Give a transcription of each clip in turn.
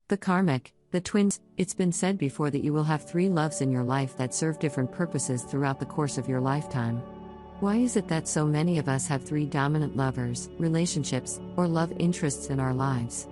The karmic, the twins. It's been said before that you will have three loves in your life that serve different purposes throughout the course of your lifetime. Why is it that so many of us have three dominant lovers, relationships, or love interests in our lives?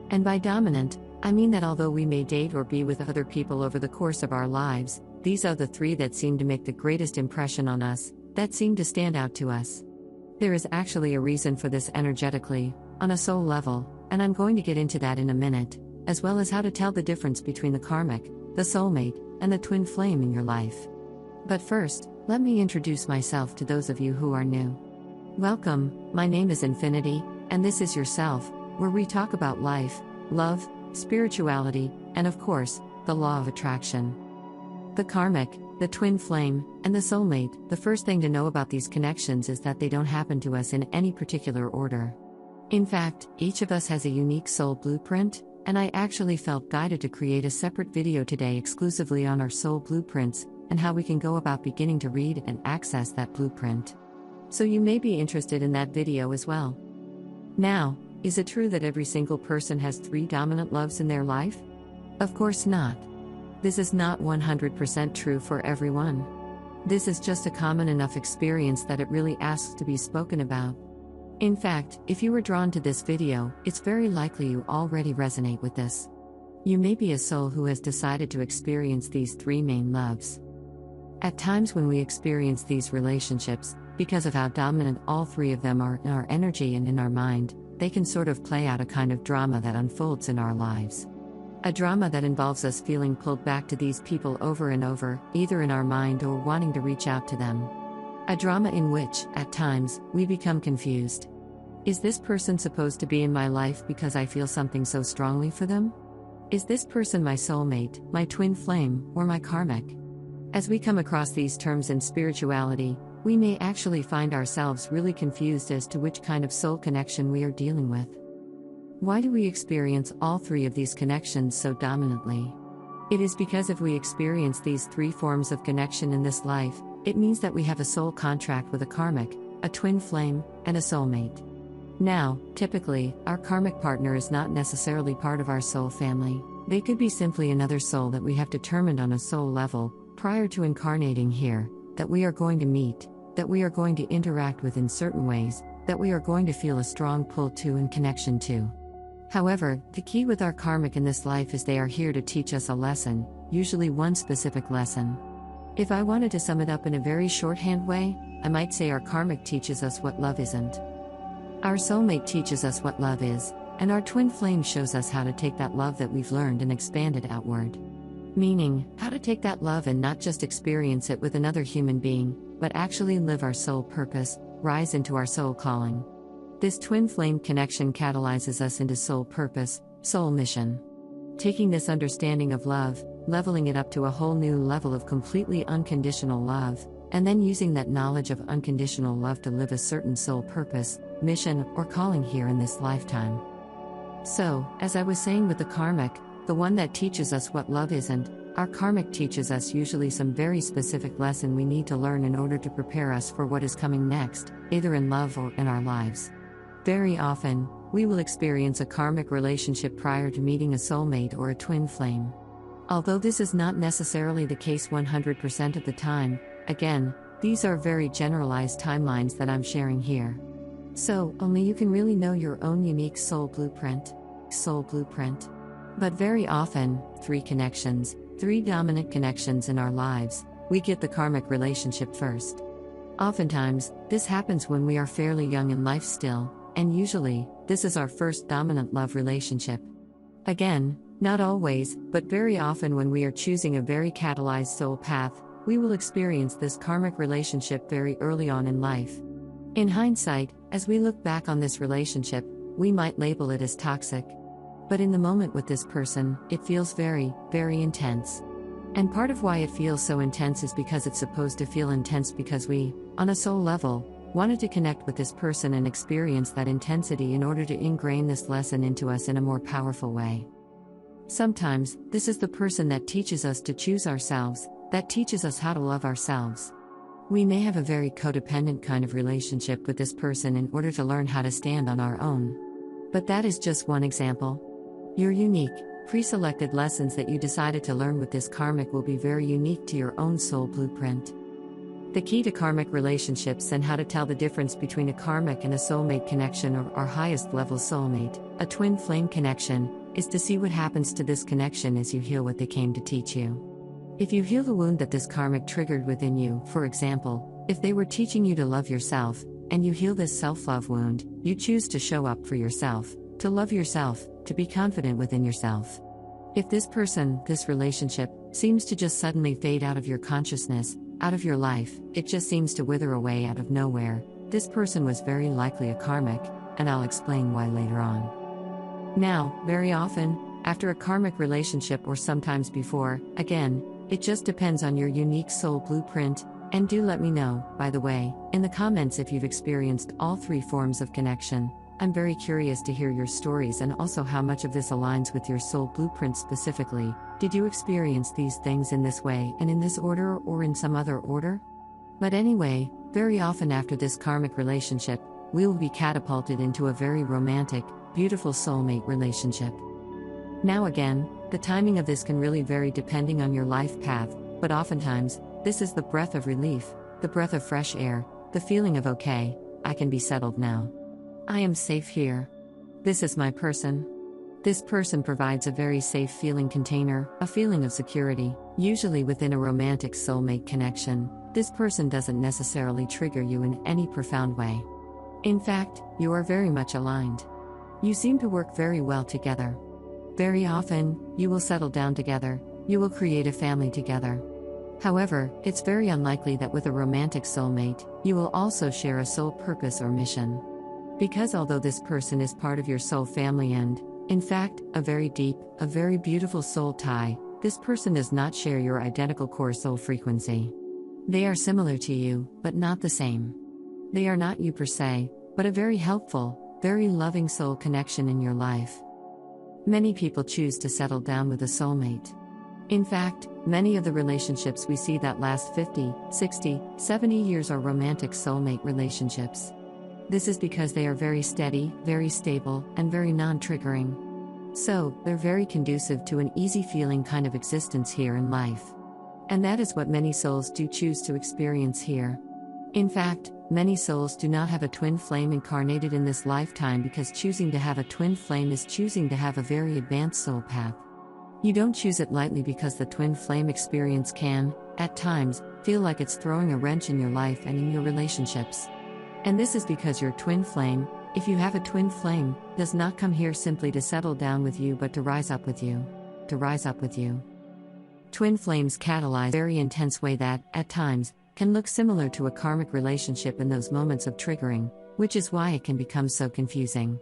And by dominant, I mean that although we may date or be with other people over the course of our lives, these are the three that seem to make the greatest impression on us, that seem to stand out to us. There is actually a reason for this energetically, on a soul level, and I'm going to get into that in a minute, as well as how to tell the difference between the karmic, the soulmate, and the twin flame in your life. But first, let me introduce myself to those of you who are new. Welcome, my name is Infinity, and this is Yourself, where we talk about life, love, spirituality, and of course, the law of attraction. The karmic, the twin flame, and the soulmate. The first thing to know about these connections is that they don't happen to us in any particular order. In fact, each of us has a unique soul blueprint, and I actually felt guided to create a separate video today exclusively on our soul blueprints, and how we can go about beginning to read and access that blueprint. So you may be interested in that video as well. Now, is it true that every single person has three dominant loves in their life? Of course not. This is not 100% true for everyone. This is just a common enough experience that it really asks to be spoken about. In fact, if you were drawn to this video, it's very likely you already resonate with this. You may be a soul who has decided to experience these three main loves. At times when we experience these relationships, because of how dominant all three of them are in our energy and in our mind, they can sort of play out a kind of drama that unfolds in our lives. A drama that involves us feeling pulled back to these people over and over, either in our mind or wanting to reach out to them. A drama in which, at times, we become confused. Is this person supposed to be in my life because I feel something so strongly for them? Is this person my soulmate, my twin flame, or my karmic? As we come across these terms in spirituality, we may actually find ourselves really confused as to which kind of soul connection we are dealing with. Why do we experience all three of these connections so dominantly? It is because if we experience these three forms of connection in this life, it means that we have a soul contract with a karmic, a twin flame, and a soulmate. Now, typically, our karmic partner is not necessarily part of our soul family. They could be simply another soul that we have determined on a soul level, prior to incarnating here, that we are going to meet, that we are going to interact with in certain ways, that we are going to feel a strong pull to and connection to. However, the key with our karmic in this life is they are here to teach us a lesson, usually one specific lesson. If I wanted to sum it up in a very shorthand way, I might say our karmic teaches us what love isn't. Our soulmate teaches us what love is, and our twin flame shows us how to take that love that we've learned and expand it outward. Meaning, how to take that love and not just experience it with another human being, but actually live our soul purpose, rise into our soul calling. This twin flame connection catalyzes us into soul purpose, soul mission. Taking this understanding of love, leveling it up to a whole new level of completely unconditional love, and then using that knowledge of unconditional love to live a certain soul purpose, mission, or calling here in this lifetime. So, as I was saying with the karmic, the one that teaches us what love isn't, our karmic teaches us usually some very specific lesson we need to learn in order to prepare us for what is coming next, either in love or in our lives. Very often, we will experience a karmic relationship prior to meeting a soulmate or a twin flame. Although this is not necessarily the case 100% of the time, again, these are very generalized timelines that I'm sharing here. So, only you can really know your own unique soul blueprint. Soul blueprint. But very often, three connections, three dominant connections in our lives, we get the karmic relationship first. Oftentimes, this happens when we are fairly young in life still, and usually, this is our first dominant love relationship. Again, not always, but very often when we are choosing a very catalyzed soul path, we will experience this karmic relationship very early on in life. In hindsight, as we look back on this relationship, we might label it as toxic. But in the moment with this person, it feels very, very intense. And part of why it feels so intense is because it's supposed to feel intense because we, on a soul level, wanted to connect with this person and experience that intensity in order to ingrain this lesson into us in a more powerful way. Sometimes, this is the person that teaches us to choose ourselves, that teaches us how to love ourselves. We may have a very codependent kind of relationship with this person in order to learn how to stand on our own. But that is just one example. You're unique, pre-selected lessons that you decided to learn with this karmic will be very unique to your own soul blueprint. The key to karmic relationships and how to tell the difference between a karmic and a soulmate connection, or our highest level soulmate, a twin flame connection, is to see what happens to this connection as you heal what they came to teach you. If you heal the wound that this karmic triggered within you, for example, if they were teaching you to love yourself, and you heal this self-love wound, you choose to show up for yourself, to love yourself, to be confident within yourself. If this person, this relationship, seems to just suddenly fade out of your consciousness, out of your life, it just seems to wither away out of nowhere, this person was very likely a karmic, and I'll explain why later on. Now, very often, after a karmic relationship or sometimes before, again, it just depends on your unique soul blueprint, and do let me know, by the way, in the comments if you've experienced all three forms of connection. I'm very curious to hear your stories and also how much of this aligns with your soul blueprint specifically. Did you experience these things in this way and in this order or in some other order? But anyway, very often after this karmic relationship, we will be catapulted into a very romantic, beautiful soulmate relationship. Now again, the timing of this can really vary depending on your life path, but oftentimes, this is the breath of relief, the breath of fresh air, the feeling of okay, I can be settled now. I am safe here. This is my person. This person provides a very safe feeling container, a feeling of security, usually within a romantic soulmate connection. This person doesn't necessarily trigger you in any profound way. In fact, you are very much aligned. You seem to work very well together. Very often, you will settle down together, you will create a family together. However, it's very unlikely that with a romantic soulmate, you will also share a soul purpose or mission. Because although this person is part of your soul family and, in fact, a very deep, a very beautiful soul tie, this person does not share your identical core soul frequency. They are similar to you, but not the same. They are not you per se, but a very helpful, very loving soul connection in your life. Many people choose to settle down with a soulmate. In fact, many of the relationships we see that last 50, 60, 70 years are romantic soulmate relationships. This is because they are very steady, very stable, and very non-triggering. So, they're very conducive to an easy feeling kind of existence here in life. And that is what many souls do choose to experience here. In fact, many souls do not have a twin flame incarnated in this lifetime because choosing to have a twin flame is choosing to have a very advanced soul path. You don't choose it lightly because the twin flame experience can, at times, feel like it's throwing a wrench in your life and in your relationships. And this is because your twin flame, if you have a twin flame, does not come here simply to settle down with you but to rise up with you. To rise up with you. Twin flames catalyze a very intense way that, at times, can look similar to a karmic relationship in those moments of triggering, which is why it can become so confusing.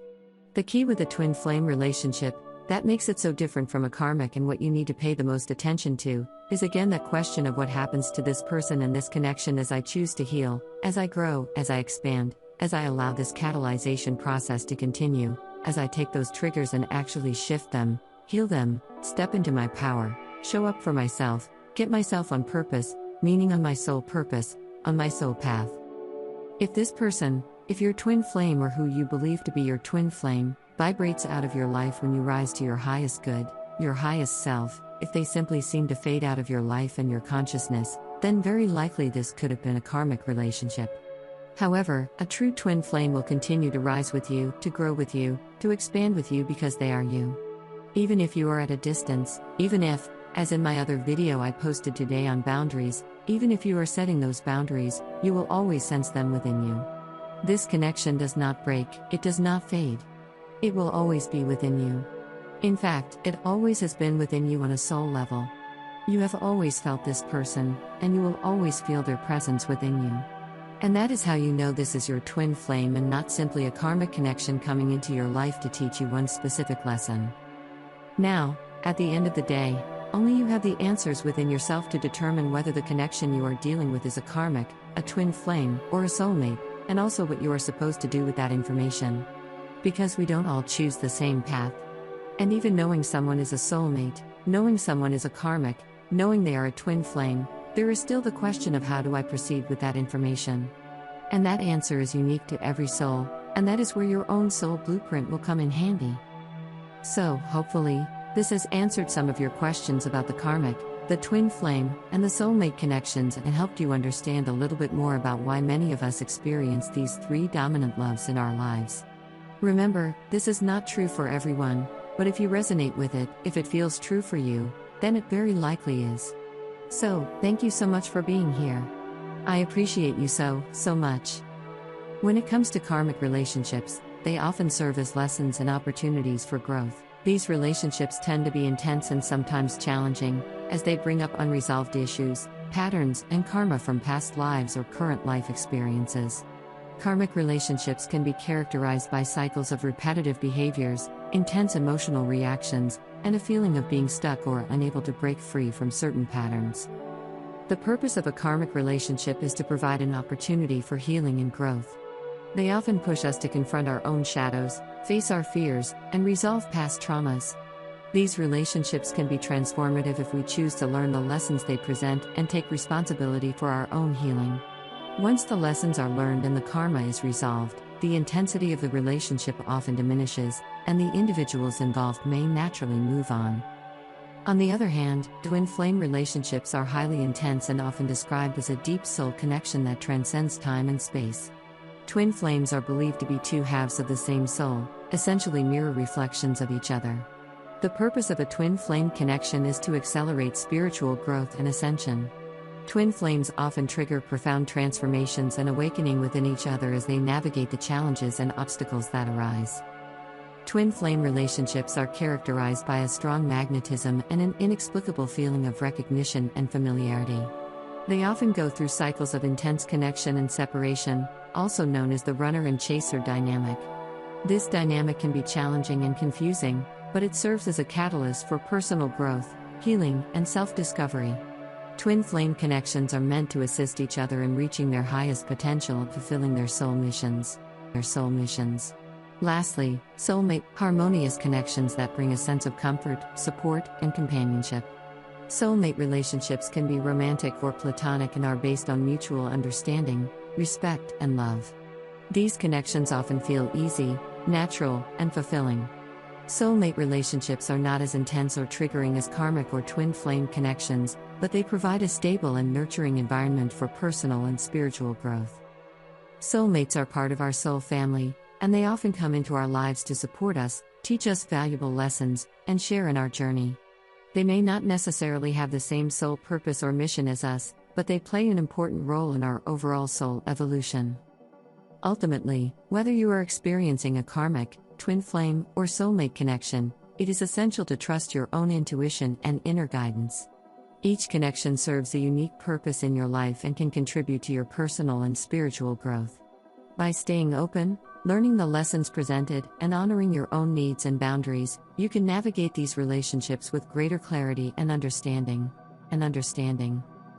The key with a twin flame relationship, that makes it so different from a karmic and what you need to pay the most attention to, is again that question of what happens to this person and this connection as I choose to heal, as I grow, as I expand, as I allow this catalyzation process to continue, as I take those triggers and actually shift them, heal them, step into my power, show up for myself, get myself on purpose, meaning on my soul purpose, on my soul path. If this person, if your twin flame or who you believe to be your twin flame, vibrates out of your life when you rise to your highest good, your highest self, if they simply seem to fade out of your life and your consciousness, then very likely this could have been a karmic relationship. However, a true twin flame will continue to rise with you, to grow with you, to expand with you because they are you. Even if you are at a distance, even if, as in my other video I posted today on boundaries, even if you are setting those boundaries, you will always sense them within you. This connection does not break, it does not fade. It will always be within you. In fact, it always has been within you on a soul level. You have always felt this person, and you will always feel their presence within you. And that is how you know this is your twin flame and not simply a karmic connection coming into your life to teach you one specific lesson. Now, at the end of the day, only you have the answers within yourself to determine whether the connection you are dealing with is a karmic, a twin flame, or a soulmate, and also what you are supposed to do with that information. Because we don't all choose the same path. And even knowing someone is a soulmate, knowing someone is a karmic, knowing they are a twin flame, there is still the question of how do I proceed with that information. And that answer is unique to every soul, and that is where your own soul blueprint will come in handy. So, hopefully, This has answered some of your questions about the karmic, the twin flame, and the soulmate connections and helped you understand a little bit more about why many of us experience these three dominant loves in our lives. Remember, this is not true for everyone, but if you resonate with it, if it feels true for you, then it very likely is. So, thank you so much for being here. I appreciate you so much. When it comes to karmic relationships, they often serve as lessons and opportunities for growth. These relationships tend to be intense and sometimes challenging, as they bring up unresolved issues, patterns, and karma from past lives or current life experiences. Karmic relationships can be characterized by cycles of repetitive behaviors, intense emotional reactions, and a feeling of being stuck or unable to break free from certain patterns. The purpose of a karmic relationship is to provide an opportunity for healing and growth. They often push us to confront our own shadows, face our fears, and resolve past traumas. These relationships can be transformative if we choose to learn the lessons they present and take responsibility for our own healing. Once the lessons are learned and the karma is resolved, the intensity of the relationship often diminishes, and the individuals involved may naturally move on. On the other hand, twin flame relationships are highly intense and often described as a deep soul connection that transcends time and space. Twin flames are believed to be two halves of the same soul, essentially mirror reflections of each other. The purpose of a twin flame connection is to accelerate spiritual growth and ascension. Twin flames often trigger profound transformations and awakening within each other as they navigate the challenges and obstacles that arise. Twin flame relationships are characterized by a strong magnetism and an inexplicable feeling of recognition and familiarity. They often go through cycles of intense connection and separation, also known as the runner and chaser dynamic. This dynamic can be challenging and confusing, but it serves as a catalyst for personal growth, healing, and self-discovery. Twin flame connections are meant to assist each other in reaching their highest potential and fulfilling their soul missions. Lastly, soulmate, harmonious connections that bring a sense of comfort, support, and companionship. Soulmate relationships can be romantic or platonic and are based on mutual understanding, respect, and love. These connections often feel easy, natural, and fulfilling. Soulmate relationships are not as intense or triggering as karmic or twin flame connections, but they provide a stable and nurturing environment for personal and spiritual growth. Soulmates are part of our soul family, and they often come into our lives to support us, teach us valuable lessons, and share in our journey. They may not necessarily have the same soul purpose or mission as us, but they play an important role in our overall soul evolution. Ultimately, whether you are experiencing a karmic, twin flame, or soulmate connection, it is essential to trust your own intuition and inner guidance. Each connection serves a unique purpose in your life and can contribute to your personal and spiritual growth. By staying open, learning the lessons presented, and honoring your own needs and boundaries, you can navigate these relationships with greater clarity and understanding.